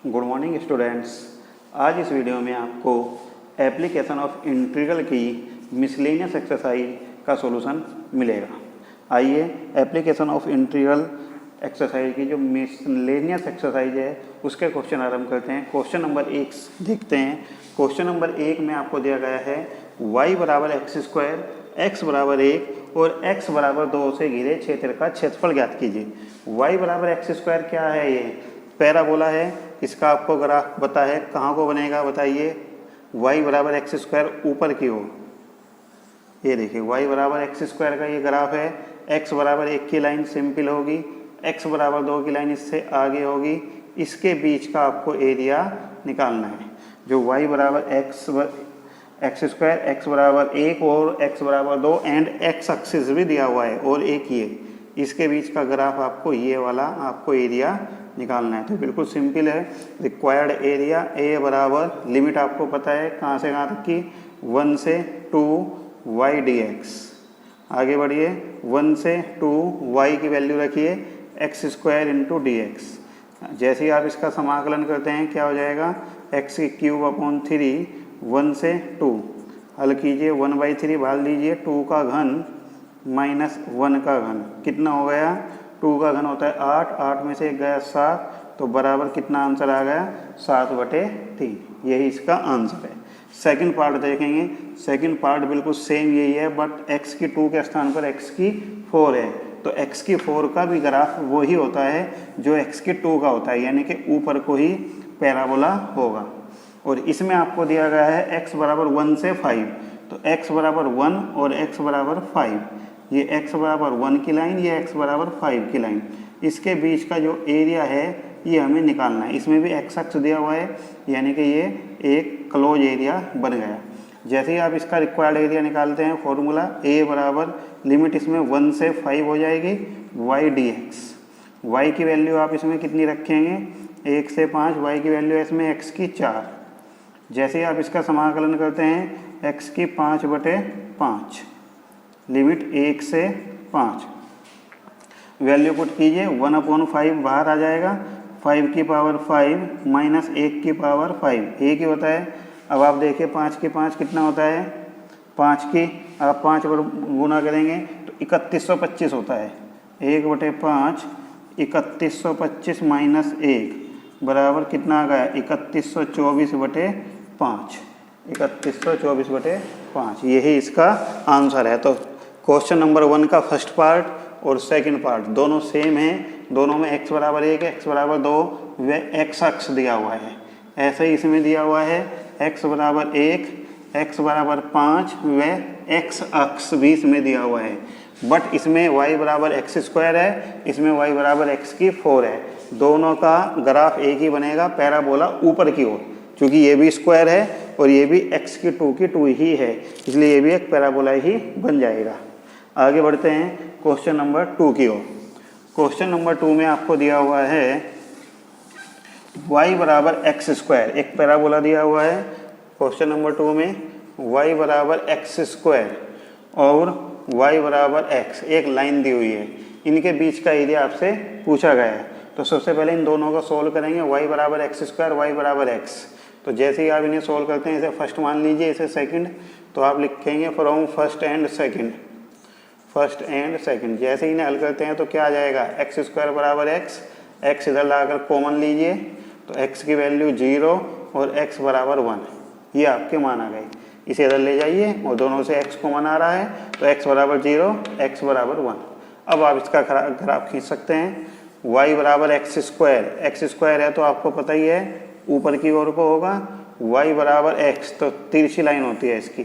Good morning students. आज इस video में आपको एप्लीकेशन ऑफ इंटीग्रल की मिसलेनियस एक्सरसाइज का सॉल्यूशन मिलेगा। आइए एप्लीकेशन ऑफ इंटीग्रल एक्सरसाइज की जो मिसलेनियस एक्सरसाइज है उसके क्वेश्चन आरंभ करते हैं। क्वेश्चन नंबर 1 देखते हैं। क्वेश्चन नंबर 1 में आपको दिया गया है y बराबर एक्स स्क्वायर, x बराबर 1 और x बराबर 2 से घिरे क्षेत्र का क्षेत्रफल ज्ञात कीजिए। y बराबर एक्स स्क्वायर क्या है? ये पैराबोला है। इसका आपको ग्राफ पता है, कहाँ को बनेगा बताइए। y बराबर एक्स स्क्वायर ऊपर की ओर, ये देखिए y बराबर एक्स स्क्वायर का ये ग्राफ है। x बराबर 1 की लाइन सिंपल होगी, x बराबर 2 की लाइन इससे आगे होगी। इसके बीच का आपको एरिया निकालना है। जो y बराबर एक्स स्क्वायर, x बराबर 1 और x बराबर 2 एंड x एक्सिस भी दिया हुआ है और एक ये, इसके बीच का ग्राफ आपको ये वाला आपको एरिया निकालना है। तो बिल्कुल सिंपल है। रिक्वायर्ड एरिया a बराबर, लिमिट आपको पता है कहाँ से कहाँ तक की, 1 से 2 y dx। आगे बढ़िए, 1 से 2 y की वैल्यू रखिए x square into D x. जैसे ही आप इसका समाकलन करते हैं क्या हो जाएगा, एक्स की क्यूब अपॉन 3, 1 से 2 हल कीजिए, 1/3 भाग लीजिए, 2 का घन माइनस 1 का घन कितना हो गया, 2 का घन होता है 8, 8 में से 1 गया 7, तो बराबर कितना आंसर आ गया, 7/3। यही इसका आंसर है। सेकंड पार्ट देखेंगे। सेकंड पार्ट बिल्कुल सेम यही है, बट x की 2 के स्थान पर x की 4 है। तो x की 4 का भी ग्राफ वही होता है जो x की 2 का होता है, यानी कि ऊपर को ही पैराबोला होगा। और इसमें आपको दिया गया है x बराबर 1 से 5, तो x बराबर 1 और x बराबर 5, ये x बराबर 1 की लाइन, ये x बराबर 5 की लाइन, इसके बीच का जो एरिया है ये हमें निकालना है। इसमें भी x अक्ष दिया हुआ है, यानी कि ये एक क्लोज एरिया बन गया। जैसे ही आप इसका रिक्वायर्ड एरिया निकालते हैं, फॉर्मूला a बराबर लिमिट इसमें 1 से 5 हो जाएगी y dx। y की वैल्यू आप इसमें कितनी रखेंगे, 1 से 5, y की वैल्यू है इसमें x की 4। जैसे ही आप इसका समाकलन करते हैं, x की 5/5, लिमिट 1 से 5, वैल्यू पुट कीजिए, 1/5 बाहर आ जाएगा, 5 की पावर 5 माइनस 1 की पावर 5 एक ही होता है। अब आप देखिए 5 की 5 कितना होता है, 5 की आप 5 पर गुना करेंगे तो 3125 होता है। 1/5 3125 माइनस 1 बराबर कितना आ गया, 3124/5, 3124/5, यही इसका आंसर है। तो क्वेश्चन नंबर 1 का फर्स्ट पार्ट और सेकंड पार्ट दोनों सेम हैं। दोनों में x बराबर 1, x बराबर 2 व x अक्ष दिया हुआ है। ऐसे ही इसमें दिया हुआ है x बराबर 1, x बराबर 5 व x अक्ष भी इसमें दिया हुआ है। बट इसमें y बराबर एक्स स्क्वायर है, इसमें y बराबर x की 4 है। दोनों का ग्राफ एक ही बनेगा, पैराबोला ऊपर की ओर, क्योंकि ये भी स्क्वायर है और ये भी x की 2 ही है, इसलिए ये भी एक पैराबोला ही बन जाएगा। आगे बढ़ते हैं क्वेश्चन नंबर 2 की ओर। क्वेश्चन नंबर 2 में आपको दिया हुआ है y बराबर एक्स स्क्वायर, एक पैराबोला दिया हुआ है। क्वेश्चन नंबर 2 में y बराबर एक्स स्क्वायर और y बराबर x, एक लाइन दी हुई है। इनके बीच का एरिया आपसे पूछा गया है। तो सबसे पहले इन दोनों को सोल्व करेंगे, y बराबर एक्स स्क्वायर, y बराबर x। तो जैसे ही आप इन्हें सोल्व करते हैं, इसे फर्स्ट मान लीजिए, इसे सेकंड, तो आप लिखेंगे from first and second, first and second. जैसे ही इन्हें हल करते हैं तो क्या आ जाएगा, एक्स स्क्वायर बराबर एक्स, एक्स इधर लाकर कॉमन लीजिए तो x की वैल्यू 0 और x बराबर 1, ये आपके मान आ गए। इसे इधर ले जाइए और दोनों से x कॉमन आ रहा है तो x बराबर 0, x बराबर 1। अब आप इसका ग्राफ खींच सकते हैं। y बराबर एक्स स्क्वायर है तो आपको पता ही है ऊपर की ओर को होगा, y बराबर x तो तिरछी लाइन होती है इसकी,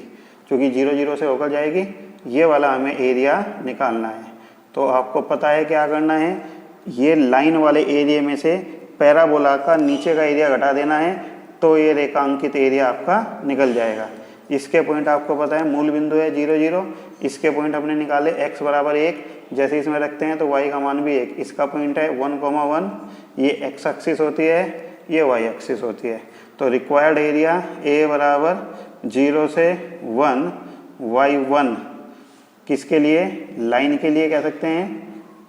क्योंकि 0, 0 से होकर जाएगी। ये वाला हमें एरिया निकालना है। तो आपको पता है क्या करना है, ये लाइन वाले एरिया में से पैराबोला का नीचे का एरिया घटा देना है, तो ये रेखांकित एरिया आपका निकल जाएगा। इसके पॉइंट आपको पता है, मूल बिंदु है 0, 0, इसके पॉइंट हमने निकाले, x बराबर 1, जैसे इसमें रखते हैं तो y का मान भी 1, इसका पॉइंट है 1,1, ये x एक्सिस होती है, ये y एक्सिस होती है। तो रिक्वायर्ड एरिया a बराबर 0 से 1, y1 किसके लिए, लाइन के लिए कह सकते हैं,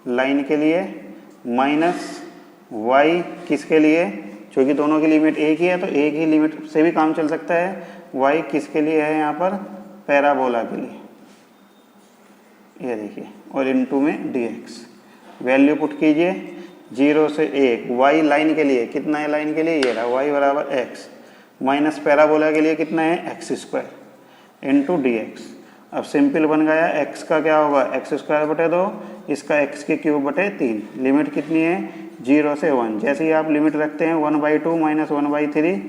लाइन के लिए, माइनस y किसके लिए, क्योंकि दोनों की लिमिट एक ही है तो एक ही लिमिट से भी काम चल सकता है। y किसके लिए है यहाँ पर, पैराबोला के लिए, ये देखिए, और इनटू में dx। वैल्यू पुट कीजिए 0 से 1, y लाइन के लिए कितना है, लाइन के लिए ये रहा y बराबर x, माइनस पैराबोला के लिए कितना है x स्क्वायर इंटू dx। अब सिंपल बन गया, x का क्या होगा x स्क्वायर बटे 2, इसका x के क्यूब बटे 3। लिमिट कितनी है 0 से 1। जैसे ही आप लिमिट रखते हैं 1/2 माइनस 1/3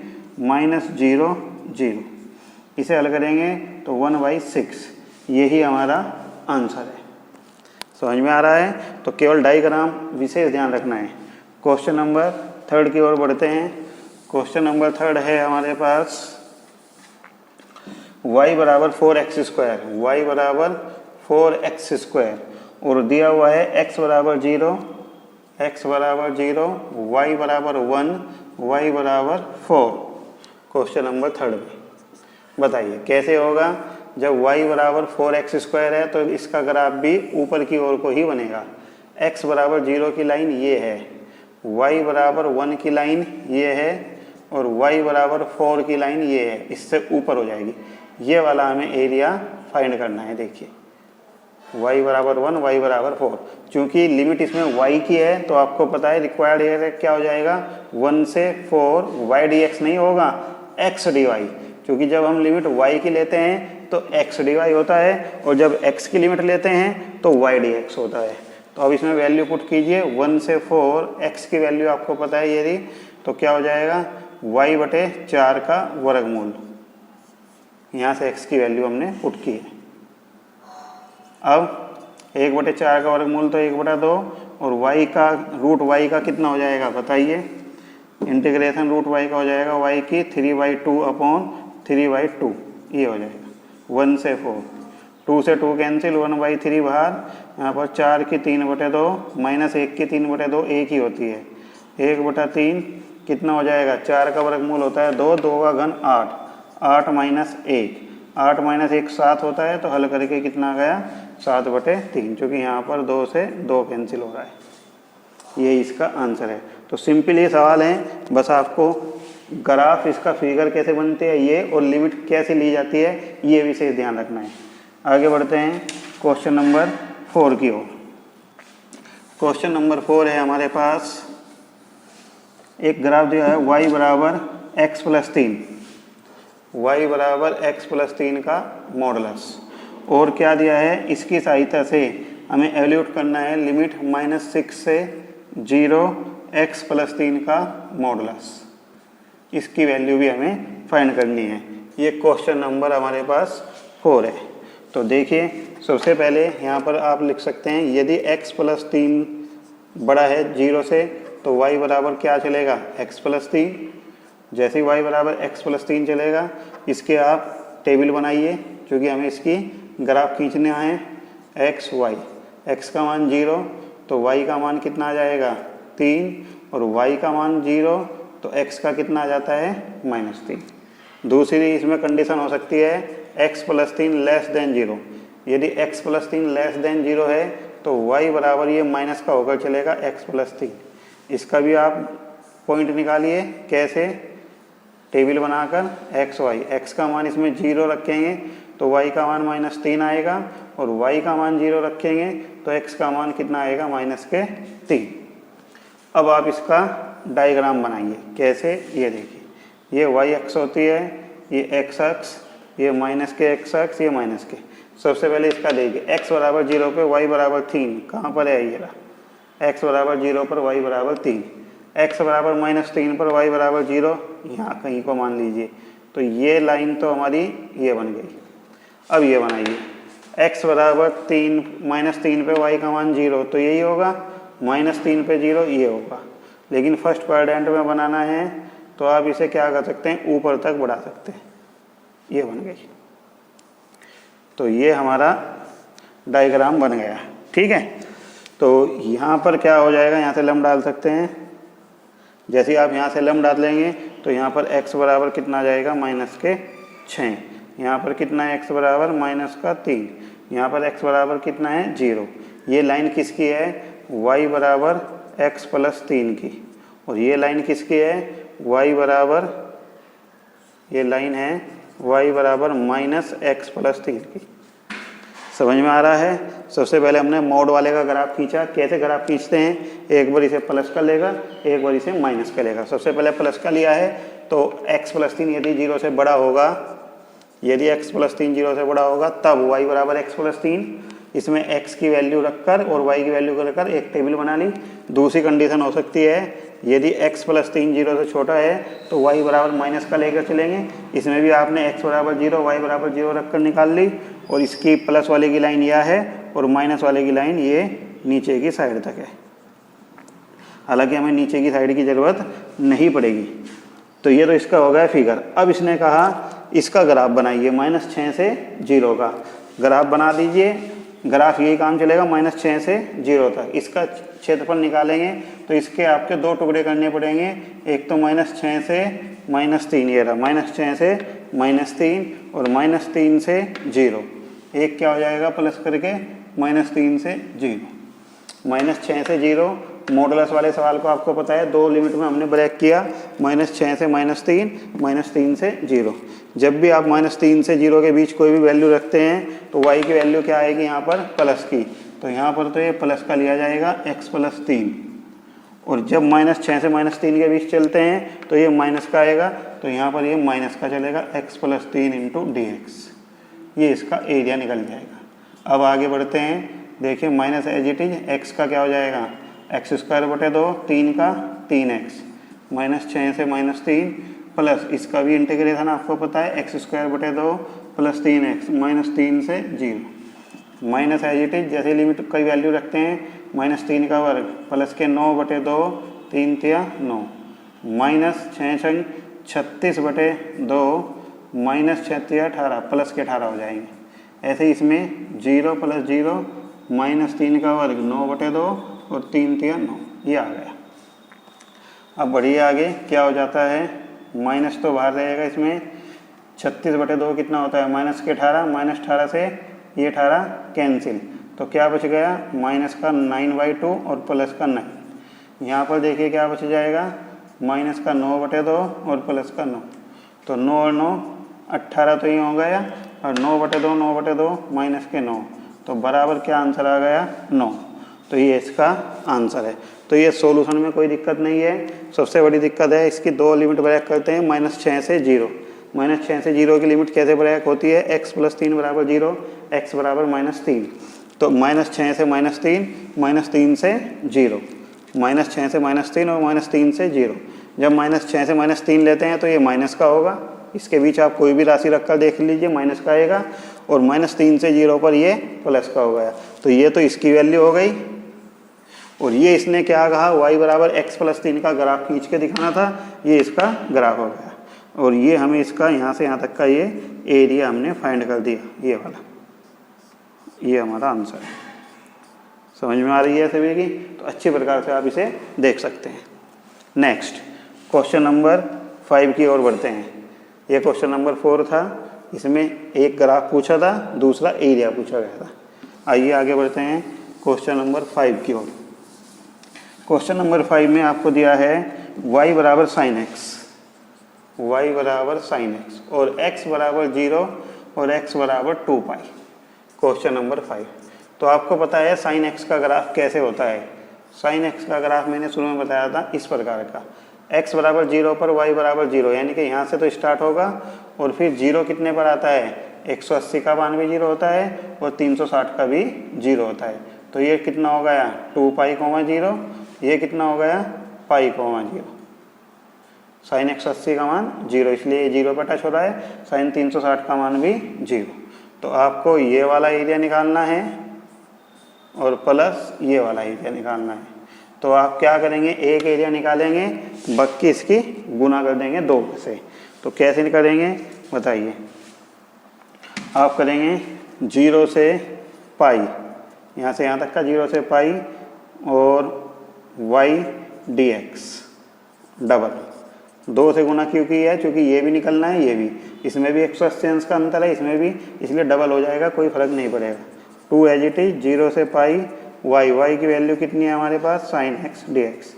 माइनस 0 0, इसे हल करेंगे तो 1/6। यही हमारा आंसर है। समझ में आ रहा है? तो केवल डायग्राम विशेष ध्यान रखना है। क्वेश्चन नंबर 3 की ओर बढ़ते हैं। क्वेश्चन नंबर 3 है हमारे पास y बराबर 4x स्क्वायर, y बराबर 4x स्क्वायर, और दिया हुआ है x बराबर 0, x बराबर 0, y बराबर 1, y बराबर 4। क्वेश्चन नंबर 3 में बताइए कैसे होगा। जब y बराबर 4x स्क्वायर है तो इसका ग्राफ भी ऊपर की ओर को ही बनेगा। x बराबर 0 की लाइन ये है, y बराबर 1 की लाइन ये है, और y बराबर 4 की लाइन ये है, इससे ऊपर हो जाएगी। ये वाला हमें एरिया फाइंड करना है। देखिए y बराबर 1, y बराबर 4, क्योंकि लिमिट इसमें y की है तो आपको पता है रिक्वायर्ड एरिया क्या हो जाएगा, 1 से 4 y dx नहीं होगा x dy, क्योंकि जब हम लिमिट y की लेते हैं तो x dy होता है, और जब x की लिमिट लेते हैं तो y dx होता है। तो अब इसमें वैल्यू पुट कीजिए 1 से 4, x की वैल्यू आपको पता है यदि, तो क्या हो जाएगा y बटे 4 का वर्गमूल। यहाँ से x की वैल्यू हमने पुट की है। अब 1/4 का वर्गमूल तो 1/2, और y का रूट y का कितना हो जाएगा बताइए। इंटीग्रेशन रूट y का हो जाएगा y की 3/2 अपॉन 3/2, ये हो जाएगा 1 से 4। 2 से 2 कैंसिल, 1/3 बाहर, यहाँ पर 4 की 3/2 माइनस 1 की 3/2 एक ही होती है, 1/3 कितना हो जाएगा, 4 का वर्गमूल होता है 2, 2 का घन 8, 8 माइनस 1, 8 माइनस 1 7 होता है, तो हल करके कितना गया 7/3, क्योंकि यहाँ पर 2 से 2 कैंसिल हो रहा है। ये इसका आंसर है। तो सिंपल ये सवाल है, बस आपको ग्राफ इसका फिगर कैसे बनते हैं ये, और लिमिट कैसे ली जाती है, ये विशेष ध्यान रखना है। आगे बढ़ते हैं क्वेश्चन नंबर 4 की ओर। क्वेश्चन नंबर 4 है हमारे पास, एक ग्राफ दिया है y बराबर x + 3, y बराबर x + 3 का मॉडुलस, और क्या दिया है, इसकी सहायता से हमें एवल्यूट करना है लिमिट -6 से 0 x + 3 का मॉडुलस। इसकी वैल्यू भी हमें फाइंड करनी है। ये क्वेश्चन नंबर हमारे पास 4 है। तो देखिए सबसे पहले यहाँ पर आप लिख सकते हैं, यदि x + 3 बड़ा है 0 से तो y बराबर क्या चलेगा x + 3। जैसे ही y बराबर x + 3 चलेगा, इसके आप टेबल बनाइए, क्योंकि हमें इसकी ग्राफ खींचना है x y। x का मान 0 तो y का मान कितना आ जाएगा 3, और y का मान 0 तो x का कितना आ जाता है -3। दूसरी इसमें कंडीशन हो सकती है x + 3 < 0। यदि x + 3 < 0 है तो y बराबर ये माइनस का होकर चलेगा x + 3। इसका भी आप पॉइंट निकालिए, कैसे, टेबल बनाकर x y, x का मान इसमें 0 रखेंगे तो y का मान -3 आएगा, और y का मान 0 रखेंगे तो x का मान कितना आएगा -3। अब आप इसका डायग्राम बनाइए, कैसे, ये देखिए, ये y अक्ष होती है, ये x अक्ष, ये -x अक्ष, ये -k। सबसे पहले इसका देखिए, x बराबर 0 पे y बराबर 3, कहाँ पर है ये रहा, x बराबर 0 पर y बराबर 3, x बराबर -3 पर y बराबर 0, यहाँ कहीं को मान लीजिए। तो ये लाइन तो हमारी ये बन गई। अब ये बनाइए, x बराबर 3 -3 पे y का मान 0, तो यही होगा, -3 पे 0 ये होगा। लेकिन फर्स्ट क्वाड्रेंट में बनाना है तो आप इसे क्या कर सकते हैं, ऊपर तक बढ़ा सकते हैं, ये बन गई। तो ये हमारा डायग्राम बन गया, ठीक है। तो यहाँ पर क्या हो जाएगा, यहाँ से लंब डाल सकते हैं। जैसे आप यहाँ से लंब डाल लेंगे तो यहाँ पर x बराबर कितना आ जाएगा -6, यहाँ पर कितना है x बराबर -3, यहाँ पर x बराबर कितना है 0। ये लाइन किसकी है, y बराबर x + 3 की, और ये लाइन किसकी है, y बराबर, ये लाइन है y बराबर -x+3 की। समझ में आ रहा है। सबसे पहले हमने मोड वाले का ग्राफ खींचा। कैसे ग्राफ खींचते हैं, एक बार इसे प्लस कर लेगा, एक बार इसे माइनस कर लेगा। सबसे पहले प्लस का लिया है तो x+3 यदि 0 से बड़ा होगा, यदि x+3 0 से बड़ा होगा तब y बराबर x+3, इसमें x की वैल्यू रखकर और y की वैल्यू रखकर एक टेबल बना ली। दूसरी कंडीशन हो सकती है यदि x+3 0 से छोटा है तो y बराबर माइनस का लेकर चलेंगे। इसमें भी आपने x बराबर 0 y बराबर 0 रखकर निकाल ली, और इसकी प्लस वाले की लाइन यह है और माइनस वाले की लाइन ये नीचे की साइड तक है। हालांकि हमें नीचे की साइड की ज़रूरत नहीं पड़ेगी। तो ये तो इसका हो गया फिगर। अब इसने कहा इसका ग्राफ बनाइए, -6 से 0 का ग्राफ बना दीजिए। ग्राफ यही काम चलेगा -6 से 0 तक। इसका क्षेत्रफल निकालेंगे तो इसके आपके दो टुकड़े करने पड़ेंगे, एक तो -6 से -3, ये रहा -6 से -3 और -3 से 0। एक क्या हो जाएगा प्लस करके -3 से 0, -6 से 0। मॉडुलस वाले सवाल को आपको पता है दो लिमिट में हमने ब्रेक किया, -6 से -3 से 0। जब भी आप -3 से 0 के बीच कोई भी वैल्यू रखते हैं तो y की वैल्यू क्या आएगी यहाँ पर प्लस की, तो यहाँ पर तो ये प्लस का लिया जाएगा x+3। और जब -6 से -3 के बीच चलते हैं तो ये माइनस का आएगा, तो यहाँ पर ये माइनस का चलेगा x+3 × dx। ये इसका एरिया निकल जाएगा। अब आगे बढ़ते हैं, देखिए minus as it is x का क्या हो जाएगा x²/2, 3 का 3x, -6 से -3 प्लस इसका भी इंटीग्रेशन आपको पता है x²/2 + 3x, -3 से 0। माइनस एज इट इज जैसे लिमिट की वैल्यू रखते हैं, -3 का वर्ग प्लस के 9/2, 3 तिया 9, -6 36/2, -6 तिया 18, प्लस के 18 हो जाएंगे। ऐसे ही इसमें 0 + 0, -3 का वर्ग 9/2 और 3 तिया 9, ये आ गया। अब बढ़िए आगे क्या हो जाता है, माइनस तो बाहर रहेगा इसमें, 36/2 कितना होता है -18, -18 से ये 18 कैंसिल, तो क्या बच गया माइनस का 9/2 और प्लस का 9। यहाँ पर देखिए क्या बच जाएगा, माइनस का 9/2 और प्लस का 9, तो 9 और 9 18 तो ये हो गया, और 9/2 9/2 माइनस के 9, तो बराबर क्या आंसर आ गया 9। तो ये इसका आंसर है। तो ये सॉल्यूशन में कोई दिक्कत नहीं है। सबसे बड़ी दिक्कत है इसकी दो लिमिट ब्रेक करते हैं, -6 से 0। -6 से 0 की लिमिट कैसे ब्रेक होती है, x+3 = 0, x बराबर -3, तो -6 से -3, -3 से 0, -6 से -3 और -3 से 0। जब -6 से -3 लेते हैं तो ये माइनस का होगा, इसके बीच आप कोई भी राशि रखकर देख लीजिए माइनस का आएगा, और -3 से 0 पर ये प्लस का हो गया। तो ये तो इसकी वैल्यू हो गई, और ये इसने क्या कहा y बराबर x+3 का ग्राफ खींच के दिखाना था, ये इसका ग्राफ हो गया। और ये हमें इसका यहाँ से यहाँ तक का ये एरिया हमने फाइंड कर दिया, ये वाला, ये हमारा आंसर है। समझ में आ रही है सभी की, तो अच्छी प्रकार से आप इसे देख सकते हैं। नेक्स्ट क्वेश्चन नंबर 5 की ओर बढ़ते हैं। ये क्वेश्चन नंबर 4 था, इसमें एक ग्राफ पूछा था, दूसरा एरिया पूछा गया था। आइए आगे बढ़ते हैं क्वेश्चन नंबर 5 की ओर। क्वेश्चन नंबर 5 में आपको दिया है y बराबर sin x, y बराबर sin x और x बराबर 0 और x बराबर 2π। क्वेश्चन नंबर 5, तो आपको पता है sin x का ग्राफ कैसे होता है। sin x का ग्राफ मैंने शुरू में बताया था इस प्रकार का, x बराबर 0 पर y बराबर 0, यानी कि यहाँ से तो स्टार्ट होगा और फिर 0 कितने पर आता है, 180 का मान भी 0 होता है और 360 का भी 0 होता है। तो ये कितना हो गया 2π, 0, ये कितना हो गया π, 0। साइन 180 का मान 0, इसलिए 0 पर टच हो रहा है, साइन 360 का मान भी 0। तो आपको ये वाला एरिया निकालना है और प्लस ये वाला एरिया निकालना है। तो आप क्या करेंगे, एक एरिया निकालेंगे, बाकी इसकी गुना कर देंगे 2 से। तो कैसे करेंगे बताइए। आप करेंगे 0 से π, यहाँ से यहाँ तक का 0 से π और y dx डबल 2 से गुना क्यों किया है, क्योंकि ये भी निकलना है, ये भी, इसमें भी 180 अंश का अंतर है, इसमें भी, इसलिए डबल हो जाएगा, कोई फर्क नहीं पड़ेगा। 2 एज इट इज 0 से पाई y की वैल्यू कितनी है हमारे पास sin x dx।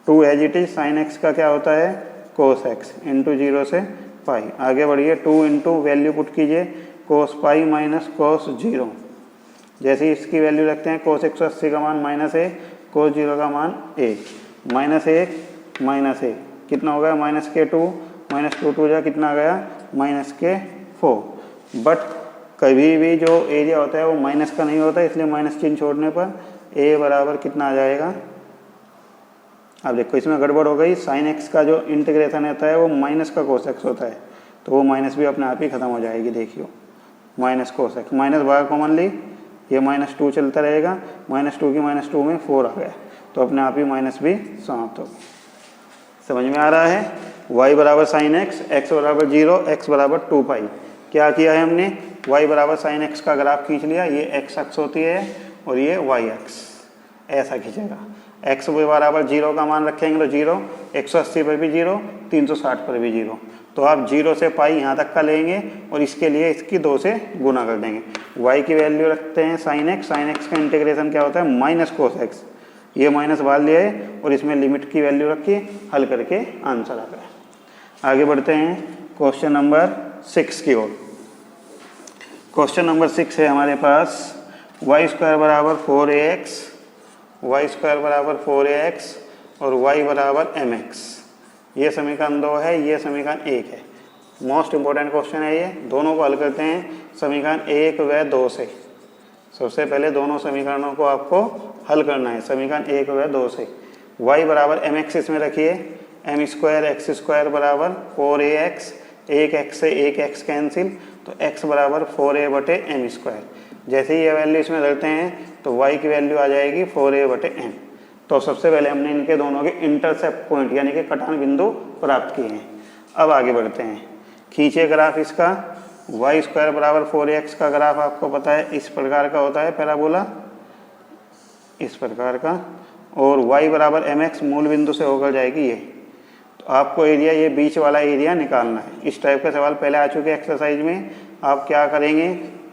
2 as it is sin x का क्या होता है कोस एक्स इंटू 0 से पाई। आगे बढ़िए, 2 इंटू वैल्यू पुट कीजिए कोस पाई माइनस कोस 0। जैसे ही इसकी वैल्यू रखते हैं, कोस 180 का मान -1, कोस 0 का मान 1, -1 कितना हो गया -2, -2 जा कितना आ गया -4। बट कभी भी जो एरिया होता है वो माइनस का नहीं होता, इसलिए माइनस चिन्ह छोड़ने पर ए बराबर कितना आ जाएगा। अब देखो इसमें गड़बड़ हो गई, साइन एक्स का जो इंटीग्रेशन होता है वो माइनस का कोस एक्स होता है, तो वो माइनस भी अपने आप ही खत्म हो जाएगी। देखियो माइनस कोस एक्स, माइनस बाहर कॉमन ली, ये -2 चलता रहेगा, -2 की -2 में 4 आ गया, तो अपने आप ही माइनस भी समाप्त हो गया। समझ में आ रहा है। y बराबर साइन एक्स, एक्स बराबर 0, एक्स बराबर 2 पाई। क्या किया है हमने, y बराबर साइन एक्स का ग्राफ खींच लिया, ये x अक्ष होती है और ये y अक्ष, ऐसा खींचेगा। x बराबर 0 का मान रखेंगे तो 0, 180 पर भी 0, 360 पर भी 0, तो आप 0 से पाई यहाँ तक का लेंगे और इसके लिए इसकी 2 से गुना कर देंगे। y की वैल्यू रखते हैं साइन एक्स, साइन एक्स का इंटीग्रेशन क्या होता है माइनस कोस एक्स, ये माइनस बाहर लिया है और इसमें लिमिट की वैल्यू रखी, हल करके आंसर आ गया। आगे बढ़ते हैं क्वेश्चन नंबर 6 की ओर। क्वेश्चन नंबर 6 है हमारे पास, y² बराबर 4ax, y² बराबर 4ax और y बराबर mx। ये समीकरण 2 है, ये समीकरण 1 है। मोस्ट इंपॉर्टेंट क्वेश्चन है ये, दोनों को हल करते हैं समीकरण 1 व 2 से। सबसे पहले दोनों समीकरणों को आपको हल करना है, समीकरण 1 व 2 से। y बराबर mx इसमें रखिए, m² x² बराबर 4ax, 1x से 1x कैंसिल, तो x बराबर 4a/m²। जैसे ही ये वैल्यू इसमें रखते हैं तो y की वैल्यू आ जाएगी 4a/m। तो सबसे पहले हमने इनके दोनों के इंटरसेप्ट पॉइंट यानी कि कटान बिंदु प्राप्त किए हैं। अब आगे बढ़ते हैं, खींचे ग्राफ इसका। y² बराबर 4ax का ग्राफ आपको पता है इस प्रकार का होता है, पैराबोला इस प्रकार का, और y बराबर mx मूल बिंदु से होकर जाएगी ये। तो आपको एरिया, ये बीच वाला एरिया निकालना है। इस टाइप के सवाल पहले आ चुके एक्सरसाइज में। आप क्या करेंगे,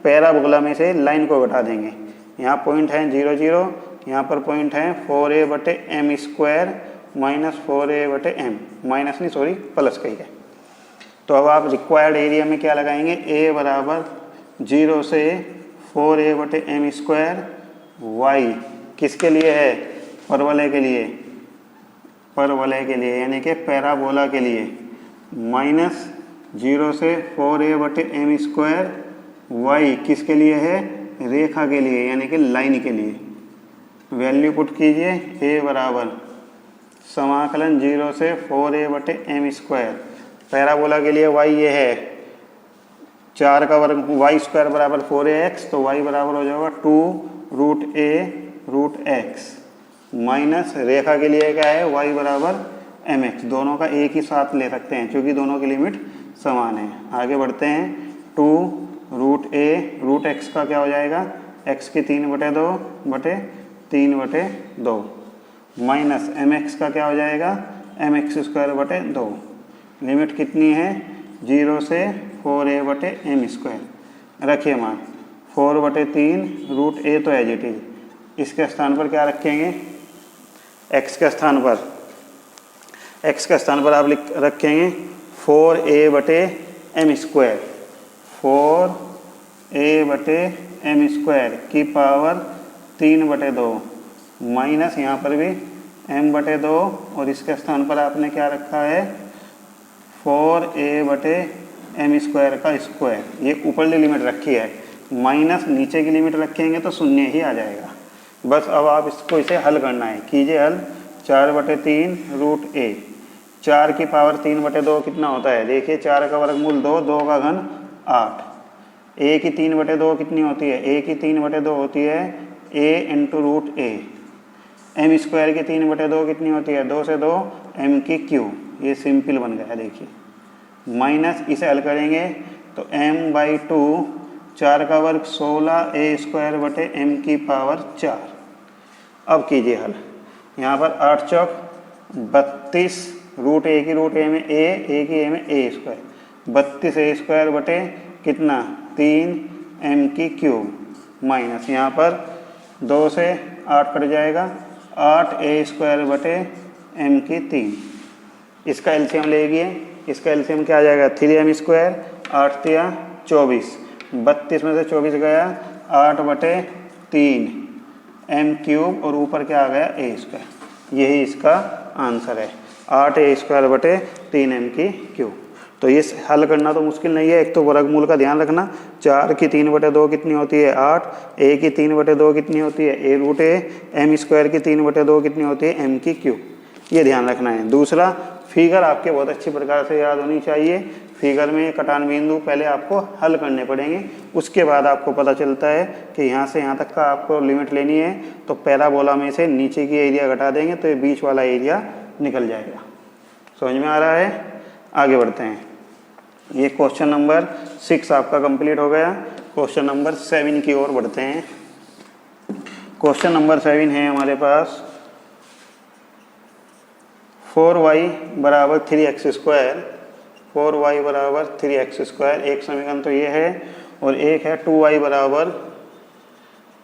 पैराबोला में से लाइन को घटा देंगे। यहाँ पॉइंट है 0 0, यहाँ पर पॉइंट है 4a/m² माइनस 4a/m, माइनस नहीं सॉरी प्लस का ही है। तो अब आप रिक्वायर्ड एरिया में क्या लगाएंगे, a बराबर 0 से 4a/m², y किसके लिए है, परवलय के लिए, परवलय के लिए यानी कि पैराबोला के लिए, माइनस 0 से 4a/m², y किसके लिए है, रेखा के लिए यानी कि लाइन के लिए। वैल्यू पुट कीजिए, a बराबर समाकलन 0 से 4a/m², पैराबोला के लिए y ये है 4 का वर्ग, y² बराबर 4ax, तो y बराबर हो जाएगा 2√a√x, माइनस रेखा के लिए क्या है, y बराबर mx। दोनों का एक ही साथ ले सकते हैं क्योंकि दोनों की लिमिट समान है। आगे बढ़ते हैं, 2√a√x का क्या हो जाएगा, x की 3/2 माइनस mx का क्या हो जाएगा, mx²/2। लिमिट कितनी है, 0 से 4a/m²। रखिए मान 4/3 तो एज इट इज, इसके स्थान पर क्या रखेंगे, x के स्थान पर, x के स्थान पर आप रखेंगे 4a/m², 4a/m² की पावर 3/2 माइनस यहाँ पर भी m/2 और इसके स्थान पर आपने क्या रखा है 4a/m² का स्क्वायर। ये ऊपरली लिमिट रखी है, माइनस नीचे की लिमिट रखेंगे तो शून्य ही आ जाएगा। बस अब आप इसको इसे हल करना है, कीजिए हल। 4/3√a, 4 की पावर 3/2 कितना होता है, देखिए 4 का वर्गमूल 2, 2 का घन 8। a की 3/2 कितनी होती है, a की 3/2 होती है a × m²। की 3/2 कितनी होती है, 2 से 2 m की क्यूब। ये सिंपल बन गया, देखिए माइनस इसे हल करेंगे तो m/2, 4 का वर्ग 16a²/m की पावर 4। अब कीजिए हल, यहाँ पर 8 चौक 32, √a की √a में a की a में a², 32a² कितना 3m की क्यूब, माइनस यहाँ पर 2 से 8 कट जाएगा, 8a²/m की 3। इसका एलसीएम लेगी, इसका एलसीएम क्या आ जाएगा 3m², 8 या 24, 32 में से 24 गया 8/3 m³ और ऊपर क्या आ गया a²। यही इसका आंसर है 8a²/3 m³। तो ये हल करना तो मुश्किल नहीं है। एक तो वर्गमूल का ध्यान रखना, 4 की 3/2 कितनी होती है 8, a की 3/2 कितनी होती है a√a, m² की 3/2 कितनी होती है m³। ये ध्यान रखना है। दूसरा, फिगर आपके बहुत अच्छी प्रकार से याद होनी चाहिए। फिगर में कटान बिंदु पहले आपको हल करने पड़ेंगे, उसके बाद आपको पता चलता है कि यहाँ से यहाँ तक का आपको लिमिट लेनी है। तो पैराबोला में से नीचे की एरिया घटा देंगे तो ये बीच वाला एरिया निकल जाएगा। समझ में आ रहा है? आगे बढ़ते हैं। ये क्वेश्चन नंबर 6 आपका कंप्लीट हो गया। क्वेश्चन नंबर 7 की ओर बढ़ते हैं। क्वेश्चन नंबर 7 है हमारे पास 4y = 3x², 4y = 3x²। एक समीकरण तो ये है और एक है 2y =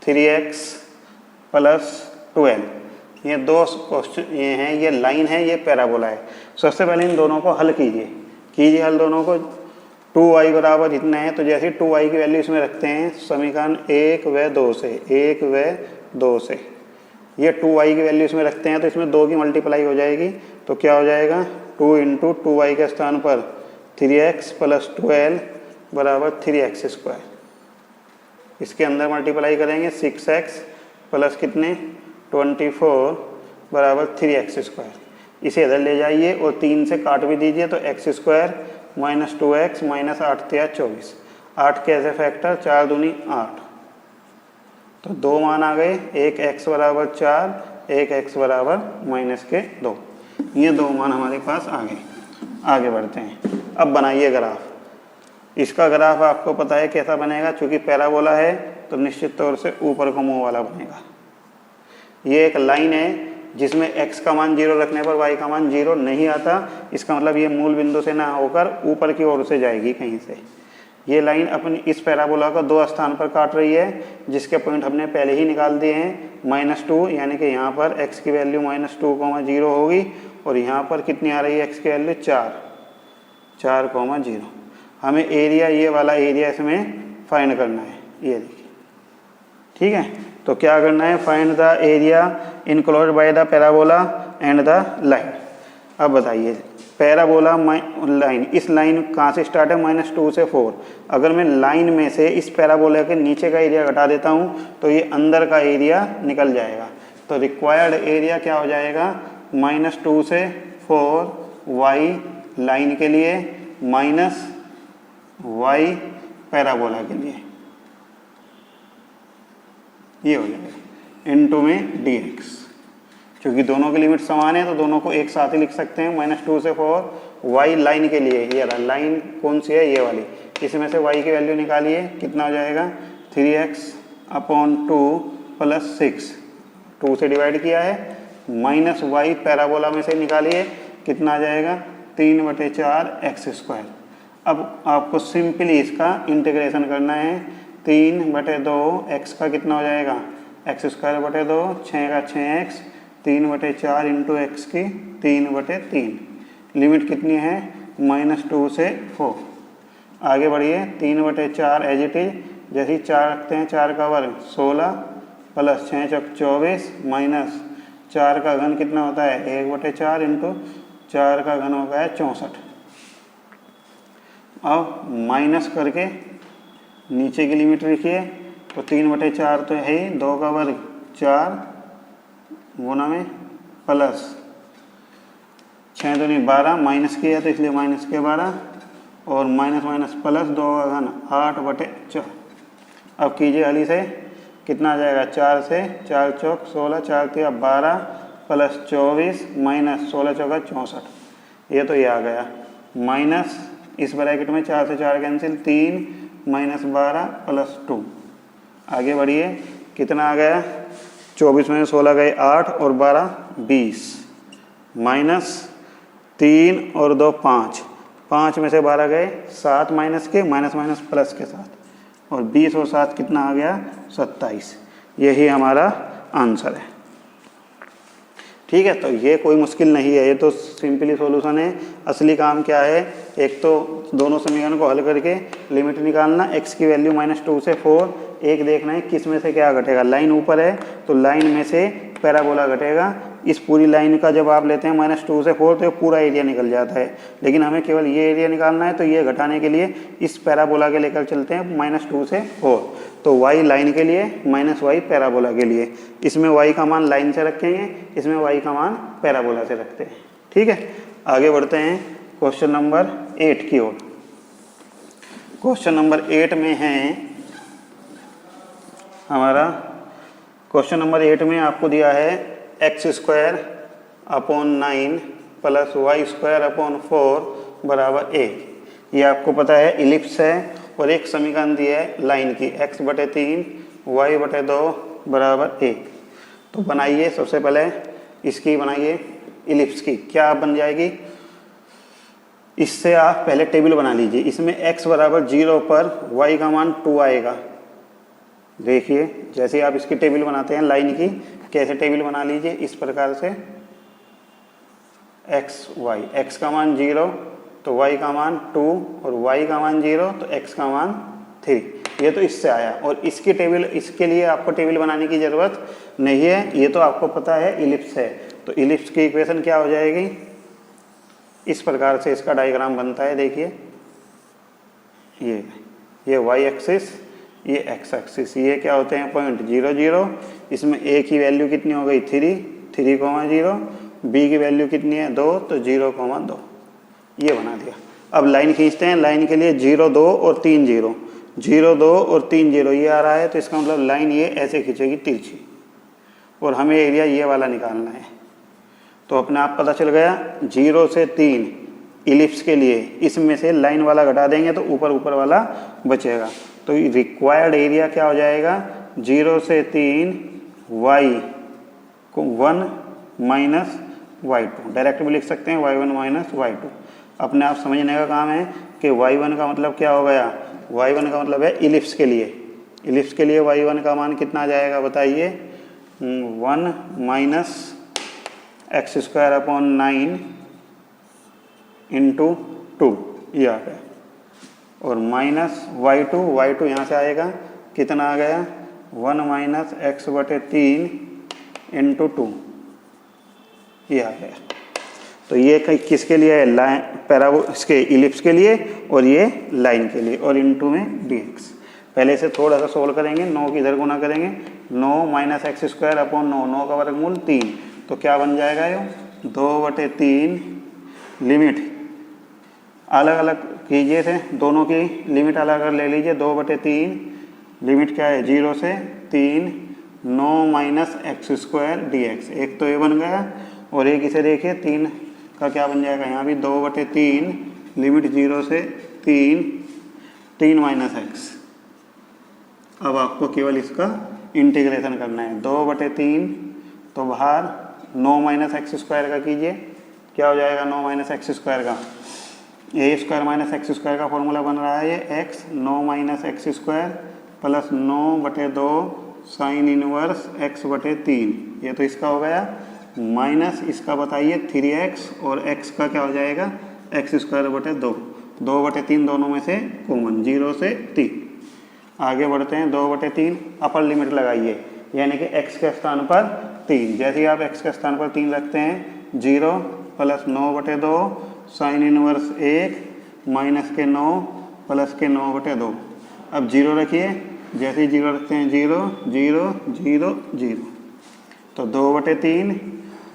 3x + 12। ये दो क्वेश्चन ये हैं, ये लाइन है, ये पैराबोला है। सबसे पहले इन दोनों को हल कीजिए हल दोनों को। 2y बराबर इतना है तो जैसे 2y की वैल्यू इसमें रखते हैं समीकरण 1 व 2 से, ये 2y की वैल्यू इसमें रखते हैं तो इसमें 2 की मल्टीप्लाई हो जाएगी। तो क्या हो जाएगा 2 × 2y के स्थान पर 3x + 12 = 3x²। इसके अंदर मल्टीप्लाई करेंगे 6x प्लस कितने 24 = 3x²। इसे इधर ले जाइए और 3 से काट भी दीजिए तो x² - 2x - 8 × 24, 8 के ऐसे फैक्टर 4 दूनी 8। तो 2 मान आ गए, एक x = 4, एक x = -2। ये 2 मान हमारे पास आ गए। आगे बढ़ते हैं। अब बनाइए ग्राफ। इसका ग्राफ आपको पता है कैसा बनेगा, चूँकि पैराबोला है तो निश्चित तौर से ऊपर को मुँह वाला बनेगा। ये एक लाइन है जिसमें x का मान 0 रखने पर y का मान 0 नहीं आता। इसका मतलब ये मूल बिंदु से ना होकर ऊपर की ओर से जाएगी कहीं से। ये लाइन अपनी इस पैराबोला को 2 स्थान पर काट रही है, जिसके पॉइंट हमने पहले ही निकाल दिए हैं। -2 यानी कि यहाँ पर x की वैल्यू -2, 0 होगी और यहाँ पर कितनी आ रही है x की वैल्यू 4, 0। हमें एरिया, ये वाला एरिया इसमें फाइंड करना है। ये देखिए, ठीक है। तो क्या करना है, find the area enclosed by the parabola and the line. अब बताइए पैराबोला लाइन, इस लाइन कहाँ से स्टार्ट है -2 से 4। अगर मैं लाइन में से इस पैराबोला के नीचे का एरिया घटा देता हूँ तो ये अंदर का एरिया निकल जाएगा। तो रिक्वायर्ड एरिया क्या हो जाएगा -2 से 4 y लाइन के लिए -y पैराबोला के लिए, ये हो जाएगा इनटू में dx। क्योंकि दोनों की लिमिट समान है तो दोनों को एक साथ ही लिख सकते हैं। -2 से 4 y लाइन के लिए, ये रहा लाइन कौन सी है, ये वाली। इसमें से y की वैल्यू निकालिए, कितना हो जाएगा 3x/2 + 6, 2 से डिवाइड किया है, -y पैराबोला में से निकालिए, कितना आ जाएगा 3/4 x²। अब आपको सिंपली इसका इंटीग्रेशन करना है। 3/2 x का कितना हो जाएगा x² 2, 6 का 6x, 3/4 × x की 3/3। लिमिट कितनी है -2 से 4। आगे बढ़िए, 3/4 एज इट इज, जैसे ही 4 रखते हैं 4 का वर्ग 16 प्लस 6 × 24 माइनस 4 का घन कितना होता है 1/4 × 4 का घन होगा है 64। अब माइनस करके नीचे की लिमिट लिखिए तो 3/4 तो है ही, 2 का वर्ग 4 गुना में प्लस 6 दूनी 12, माइनस किया तो इसलिए -12 और माइनस प्लस 2 का घन 8/4। अब कीजिए हली से, कितना आ जाएगा 4 से 4 चौक 16, 4 तिया 12 प्लस 24 माइनस 16 चौका 64। ये तो ये आ गया माइनस, इस ब्रैकेट में 4 से 4 कैंसिल, 3 -12 + 2। आगे बढ़िए, कितना आ गया 24 में 16 गए 8 और 12 20, माइनस 3 और 2 5, 5 में से 12 गए 7 माइनस के, माइनस प्लस के साथ, और 20 और 7 कितना आ गया 27। यही हमारा आंसर है। ठीक है, तो ये कोई मुश्किल नहीं है, ये तो सिंपली सॉल्यूशन है। असली काम क्या है, एक तो दोनों समीकरण को हल करके लिमिट निकालना, x की वैल्यू -2 से 4, एक देखना है किस में से क्या घटेगा। लाइन ऊपर है तो लाइन में से पैराबोला घटेगा। इस पूरी लाइन का जब आप लेते हैं -2 से 4 तो ये पूरा एरिया निकल जाता है, लेकिन हमें केवल ये एरिया निकालना है, तो ये घटाने के लिए इस पैराबोला के लेकर चलते हैं -2 से 4। तो y लाइन के लिए -y पैराबोला के लिए, इसमें y का मान लाइन से रखेंगे, इसमें y का मान पैराबोला से रखते हैं। ठीक है, आगे बढ़ते हैं क्वेश्चन नंबर 8 की ओर। क्वेश्चन नंबर 8 में है हमारा, क्वेश्चन नंबर 8 में आपको दिया है x² upon 9 plus y² upon 4 बराबर 1। ये आपको पता है इलिप्स है, और एक समीकरण दिया है लाइन की x/3 y/2 बराबर 1। तो बनाइए, सबसे पहले इसकी बनाइए इलिप्स की। क्या बन जाएगी, इससे आप पहले टेबल बना लीजिए। इसमें x बराबर 0 पर y का मान 2 आएगा। देखिए जैसे आप इसकी टेबल बनाते हैं लाइन की, कैसे टेबल बना लीजिए, इस प्रकार से x का मान 0 तो y का मान 2 और y का मान 0 तो x का मान 3। ये तो इससे आया, और इसकी टेबल, इसके लिए आपको टेबल बनाने की ज़रूरत नहीं है, ये तो आपको पता है इलिप्स है। तो इलिप्स की इक्वेशन क्या हो जाएगी, इस प्रकार से इसका डायग्राम बनता है। देखिए ये y एक्सिस, ये x एक्सिस, ये क्या होते हैं पॉइंट 0 0। इसमें a की वैल्यू कितनी हो गई 3,0, b की वैल्यू कितनी है 2 तो 0,2। ये बना दिया। अब लाइन खींचते हैं, लाइन के लिए 0 2 और 3 0, 0 2 और 3 0 ये आ रहा है, तो इसका मतलब लाइन ये ऐसे खींचेगी तिरछी, और हमें एरिया ये वाला निकालना है। तो अपने आप पता चल गया 0 से 3 इलिप्स के लिए, इसमें से लाइन वाला घटा देंगे तो ऊपर वाला बचेगा। तो रिक्वायर्ड एरिया क्या हो जाएगा, 0 से 3 y को 1 माइनस y2, डायरेक्ट भी लिख सकते हैं y1 माइनस y2। अपने आप समझने का काम है कि y1 का मतलब क्या हो गया, y1 का मतलब है इलिप्स के लिए। इलिप्स के लिए y1 का मान कितना आ जाएगा बताइए, 1 माइनस x² अपॉन 9 इंटू 2, ये आ गया, और माइनस y2 यहाँ से आएगा, कितना आ गया 1 माइनस x/3 इंटू 2, ये आ गया। तो ये किसके लिए है, लाइन पैराबो इसके इलिप्स के लिए, और ये लाइन के लिए, और इंटू में dx। पहले से थोड़ा सा सोल्व करेंगे, 9 की इधर गुना करेंगे, 9 माइनस x² अपॉन 9 का वर्गमूल 3, तो क्या बन जाएगा ये 2/3। लिमिट अलग अलग कीजिए थे, दोनों की लिमिट अलग अलग ले लीजिए। 2/3 लिमिट क्या है 0 से 3, 9 माइनस x² dx। एक तो ये बन गया, और एक इसे देखिए 3 का क्या बन जाएगा, यहाँ भी 2/3 लिमिट 0 से 3 माइनस x। अब आपको केवल इसका इंटीग्रेशन करना है। 2/3 तो बाहर 9 माइनस x² का कीजिए, क्या हो जाएगा 9 माइनस x² का, a² माइनस x² का फॉर्मूला बन रहा है ये x, 9 minus x² plus 9/2 sine inverse x/3। ये तो इसका हो गया, माइनस इसका बताइए 3x, और x का क्या हो जाएगा x²/2, 2/3 दोनों में से कॉमन, 0 से 3। आगे बढ़ते हैं, 2/3 अपर लिमिट लगाइए, यानी कि x के स्थान पर 3। जैसे ही आप x के स्थान पर 3 रखते हैं, 0 प्लस 9/2 साइन इनवर्स 1 माइनस के 9 प्लस के 9/2। अब 0 रखिए, जैसे ही 0 रखते हैं 0 0 0 0, तो 2/3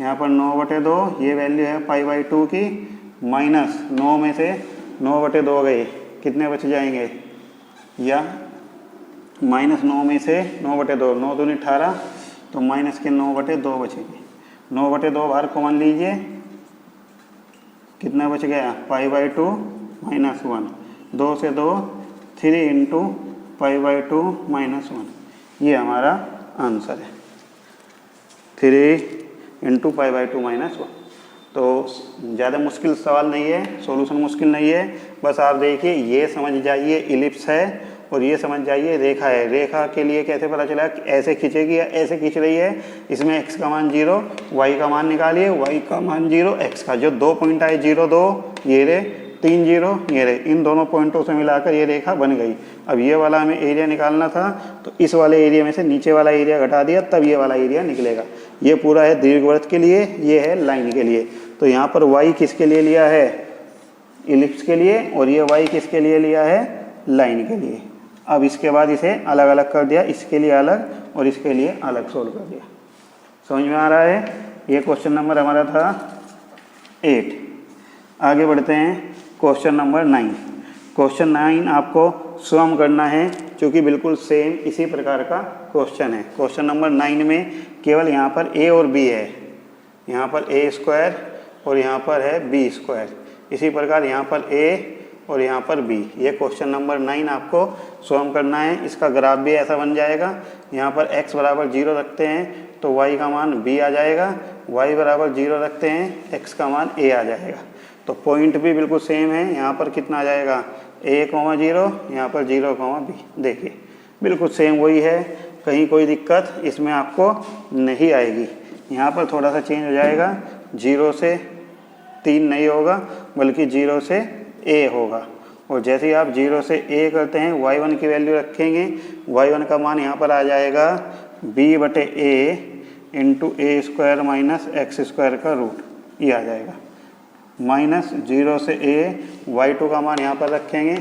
यहाँ पर 9/2, ये वैल्यू है π/2 की, माइनस 9 में से 9/2 गए, कितने बच जाएंगे, या माइनस 9 में से 9/2, 9 दूनी 18, तो माइनस के 9/2 बचेंगे। 9/2 बाहर कॉमन लीजिए, कितना बच गया π/2 माइनस 1, 2 से 2 3 इंटू π/2 माइनस 1, ये हमारा आंसर है, 3 इंटू π/2 माइनस 1। तो ज़्यादा मुश्किल सवाल नहीं है, सॉल्यूशन मुश्किल नहीं है, बस आप देखिए ये समझ जाइए इलिप्स है, और ये समझ जाइए रेखा है। रेखा के लिए कैसे पता चला कि ऐसे खींचेगी या ऐसे खींच रही है। इसमें x का मान 0, y का मान निकालिए, y का मान 0, x का जो 2 पॉइंट आए 0 2 ये रे 3 0 ये रे, इन दोनों पॉइंटों से मिलाकर ये रेखा बन गई। अब ये वाला हमें एरिया निकालना था तो इस वाले एरिया में से नीचे वाला एरिया घटा दिया तब ये वाला एरिया निकलेगा। ये पूरा है दीर्घवृत्त के लिए, ये है लाइन के लिए। तो यहाँ पर y किसके लिए लिया है, इलिप्स के लिए, और ये y किसके लिए लिया है, लाइन के लिए। अब इसके बाद इसे अलग अलग कर दिया, इसके लिए अलग और इसके लिए अलग सोल्व कर दिया। समझ में आ रहा है। ये क्वेश्चन नंबर हमारा था 8। आगे बढ़ते हैं क्वेश्चन नंबर 9। क्वेश्चन 9 आपको स्वयं करना है क्योंकि बिल्कुल सेम इसी प्रकार का क्वेश्चन है। क्वेश्चन नंबर 9 में केवल यहाँ पर a और b है, यहाँ पर a स्क्वायर और यहाँ पर है b स्क्वायर। इसी प्रकार यहाँ पर a और यहाँ पर b। ये क्वेश्चन नंबर 9 आपको स्वयं करना है। इसका ग्राफ भी ऐसा बन जाएगा। यहाँ पर x बराबर 0 रखते हैं तो y का मान b आ जाएगा, y बराबर 0 रखते हैं x का मान a आ जाएगा। तो पॉइंट भी बिल्कुल सेम है। यहाँ पर कितना आ जाएगा a, 0, यहाँ पर 0, b। देखिए बिल्कुल सेम वही है, कहीं कोई दिक्कत इसमें आपको नहीं आएगी। यहाँ पर थोड़ा सा चेंज हो जाएगा, 0 से 3 नहीं होगा बल्कि 0 से a होगा। और जैसे ही आप 0 से a करते हैं y1 की वैल्यू रखेंगे, y1 का मान यहाँ पर आ जाएगा b/a into a square minus x square का रूट, ये आ जाएगा। माइनस 0 से a, y2 का मान यहाँ पर रखेंगे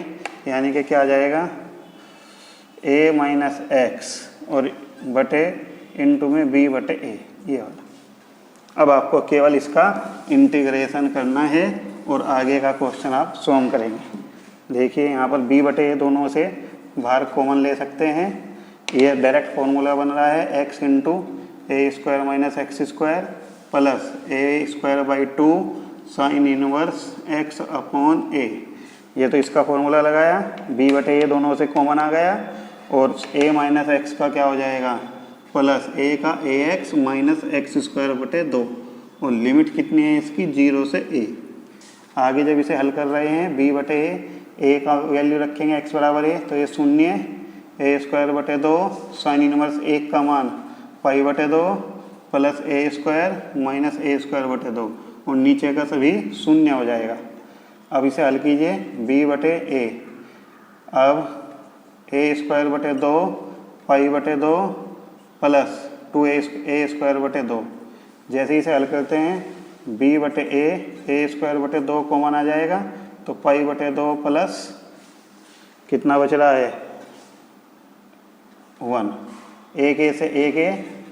यानी कि क्या आ जाएगा a माइनस x और बटे इंटू में b/a, ये वाला। अब आपको केवल इसका इंटीग्रेशन करना है और आगे का क्वेश्चन आप स्वयं करेंगे। देखिए यहाँ पर b/a दोनों से बाहर कॉमन ले सकते हैं। ये डायरेक्ट फॉर्मूला बन रहा है x into a square minus x square plus a square by 2 sine inverse x upon a। ये तो इसका फॉर्मूला लगाया, b/a दोनों से कॉमन आ गया और a माइनस x का क्या हो जाएगा प्लस a का ax माइनस x स्क्वायर बटे 2 और लिमिट कितनी है इसकी 0 से a। आगे जब इसे हल कर रहे हैं b/a, a का वैल्यू रखेंगे x बराबर a तो ये 0 a स्क्वायर बटे 2 साइन इनवर्स 1 का मान π/2 plus a square minus a square बटे 2 और नीचे का सभी 0 हो जाएगा। अब इसे हल कीजिए b/a, अब a स्क्वायर बटे 2 π/2 प्लस 2a स्क्वायर बटे 2। जैसे इसे हल करते हैं b/a, a स्क्वायर बटे 2 कॉमन आ जाएगा तो π/2 प्लस कितना बच रहा है 1, एक a से एक a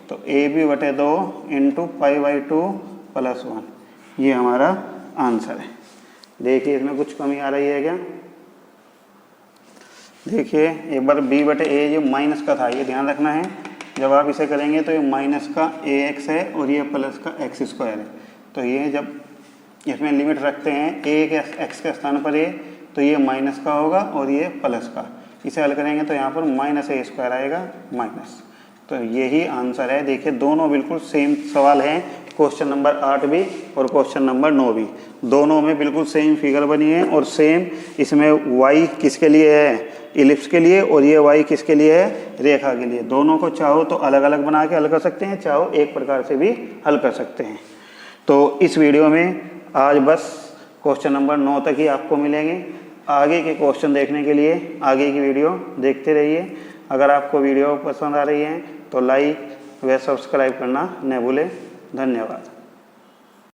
तो ab/2 इंटू π/2 प्लस 1। ये हमारा आंसर है। देखिए इसमें कुछ कमी आ रही है क्या। देखिए एक बार b/a ये माइनस का था, ये ध्यान रखना है। जब आप इसे करेंगे तो ये माइनस का ax है और ये प्लस का x स्क्वायर है। तो ये जब इसमें लिमिट रखते हैं a के x के स्थान पर a तो ये माइनस का होगा और ये प्लस का। इसे हल करेंगे तो यहाँ पर माइनस a स्क्वायर आएगा माइनस। तो यही आंसर है। देखिए दोनों बिल्कुल सेम सवाल हैं, क्वेश्चन नंबर 8 भी और क्वेश्चन नंबर 9 भी। दोनों में बिल्कुल सेम फिगर बनी है और सेम इसमें y किसके लिए है, इलिप्स के लिए, और ये y किसके लिए है, रेखा के लिए। दोनों को चाहो तो अलग अलग बना के हल कर सकते हैं, चाहो एक प्रकार से भी हल कर सकते हैं। तो इस वीडियो में आज बस क्वेश्चन नंबर 9 तक ही आपको मिलेंगे। आगे के क्वेश्चन देखने के लिए आगे की वीडियो देखते रहिए। अगर आपको वीडियो पसंद आ रही है तो लाइक व सब्सक्राइब करना न भूलें। धन्यवाद।